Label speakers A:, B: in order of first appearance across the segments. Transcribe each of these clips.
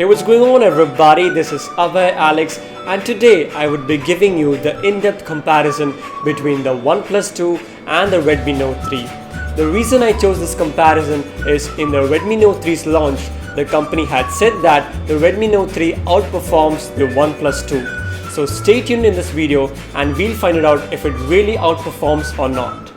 A: Hey, what's going on everybody? This is Abhay Alex, and today I would be giving you the in-depth comparison between the OnePlus 2 and the Redmi Note 3. The reason I chose this comparison is in the Redmi Note 3's launch, the company had said that the Redmi Note 3 outperforms the OnePlus 2. So stay tuned in this video and we'll find it out if it really outperforms or not.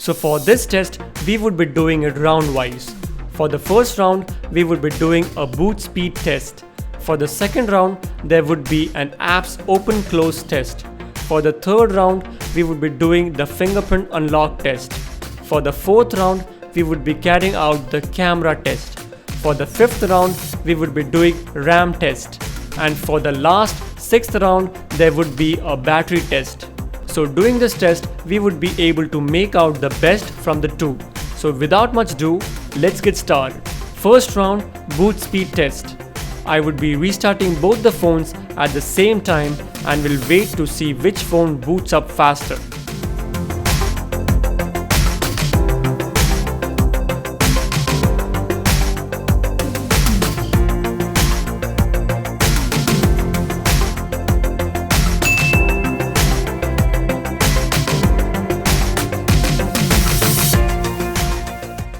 A: So for this test, we would be doing it round-wise. For the first round, we would be doing a boot speed test. For the second round, there would be an app's open-close test. For the third round, we would be doing the fingerprint unlock test. For the fourth round, we would be carrying out the camera test. For the fifth round, we would be doing RAM test. And for the last, sixth round, there would be a battery test. So doing this test, we would be able to make out the best from the two. So without much ado, let's get started. First round, boot speed test. I would be restarting both the phones at the same time and will wait to see which phone boots up faster.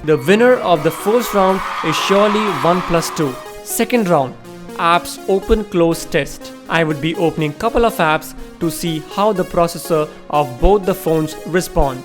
A: The winner of the first round is surely OnePlus 2. Second round, apps open-close test. I would be opening couple of apps to see how the processor of both the phones respond.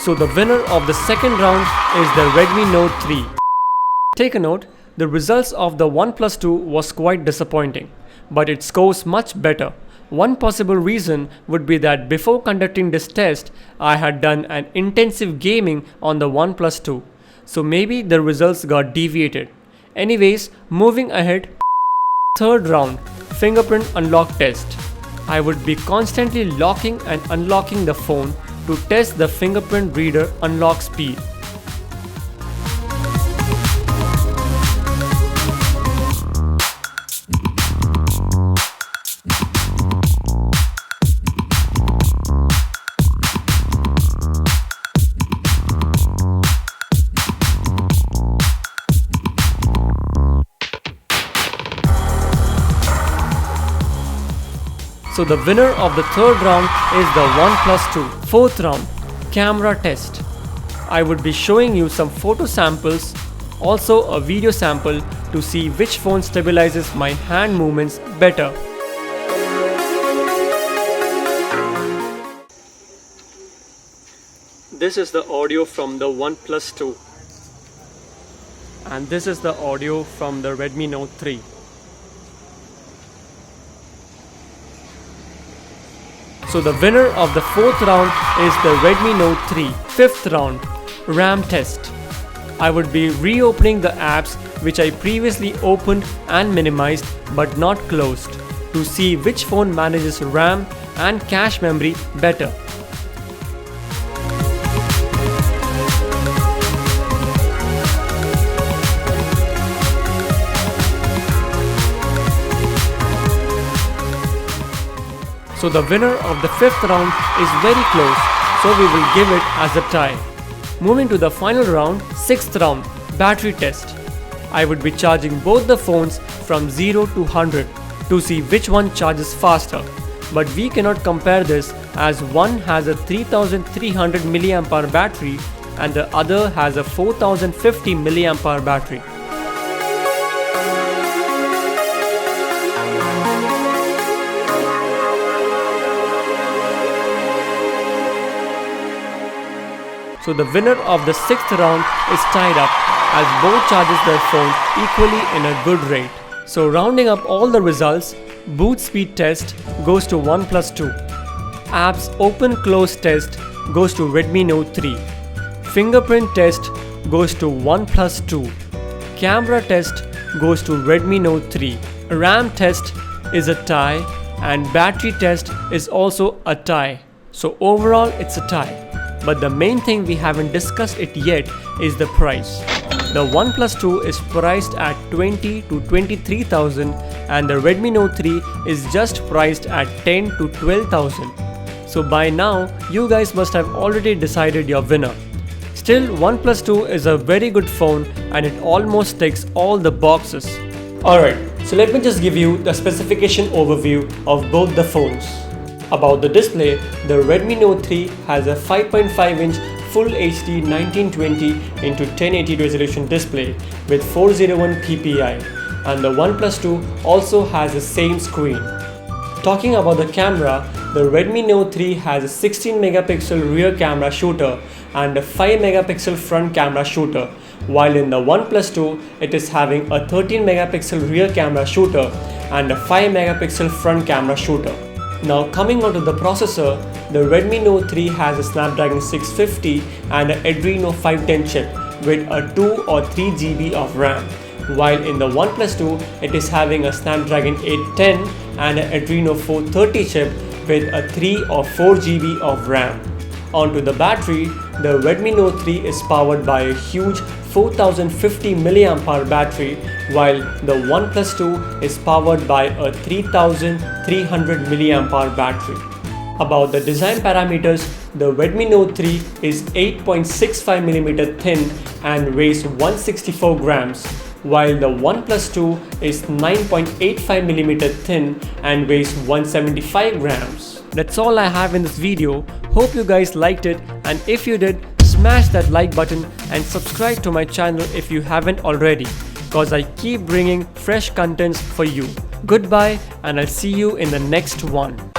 A: So the winner of the second round is the Redmi Note 3. Take a note, the results of the OnePlus 2 was quite disappointing, but it scores much better. One possible reason would be that before conducting this test, I had done an intensive gaming on the OnePlus 2. So maybe the results got deviated. Anyways, moving ahead. Third round, fingerprint unlock test. I would be constantly locking and unlocking the phone to test the fingerprint reader unlock speed. So the winner of the third round is the OnePlus 2. Fourth round, camera test. I would be showing you some photo samples, also a video sample to see which phone stabilizes my hand movements better. This is the audio from the OnePlus 2. And this is the audio from the Redmi Note 3. So the winner of the fourth round is the Redmi Note 3. Fifth round, RAM test. I would be reopening the apps which I previously opened and minimized but not closed to see which phone manages RAM and cache memory better. So the winner of the fifth round is very close, so we will give it as a tie. Moving to the final round, sixth round, battery test. I would be charging both the phones from 0 to 100 to see which one charges faster. But we cannot compare this as one has a 3300 mAh battery and the other has a 4050 mAh battery. So the winner of the sixth round is tied up as both charges their phone equally in a good rate. So rounding up all the results, boot speed test goes to OnePlus 2. Apps open close test goes to Redmi Note 3. Fingerprint test goes to OnePlus 2. Camera test goes to Redmi Note 3. RAM test is a tie and battery test is also a tie. So overall it's a tie. But the main thing we haven't discussed it yet is the price. The OnePlus 2 is priced at 20 to 23,000 and the Redmi Note 3 is just priced at 10 to 12,000. So by now you guys must have already decided your winner. Still, OnePlus 2 is a very good phone and it almost ticks all the boxes. Alright, so let me just give you the specification overview of both the phones. About the display, the Redmi Note 3 has a 5.5-inch Full HD 1920 x 1080 resolution display with 401 ppi, and the OnePlus 2 also has the same screen. Talking about the camera, the Redmi Note 3 has a 16 megapixel rear camera shooter and a 5 megapixel front camera shooter, while in the OnePlus 2 it is having a 13 megapixel rear camera shooter and a 5 megapixel front camera shooter. Now coming on to the processor, the Redmi Note 3 has a Snapdragon 650 and an Adreno 510 chip with a 2 or 3 GB of RAM, while in the OnePlus 2 it is having a Snapdragon 810 and an Adreno 430 chip with a 3 or 4 GB of RAM. Onto the battery, the Redmi Note 3 is powered by a huge 4050 mAh battery, while the OnePlus 2 is powered by a 3300 mAh battery. About the design parameters, the Redmi Note 3 is 8.65mm thin and weighs 164 grams, while the OnePlus 2 is 9.85mm thin and weighs 175 grams. That's all I have in this video. Hope you guys liked it, and if you did, smash that like button and subscribe to my channel if you haven't already, cause I keep bringing fresh contents for you. Goodbye, and I'll see you in the next one.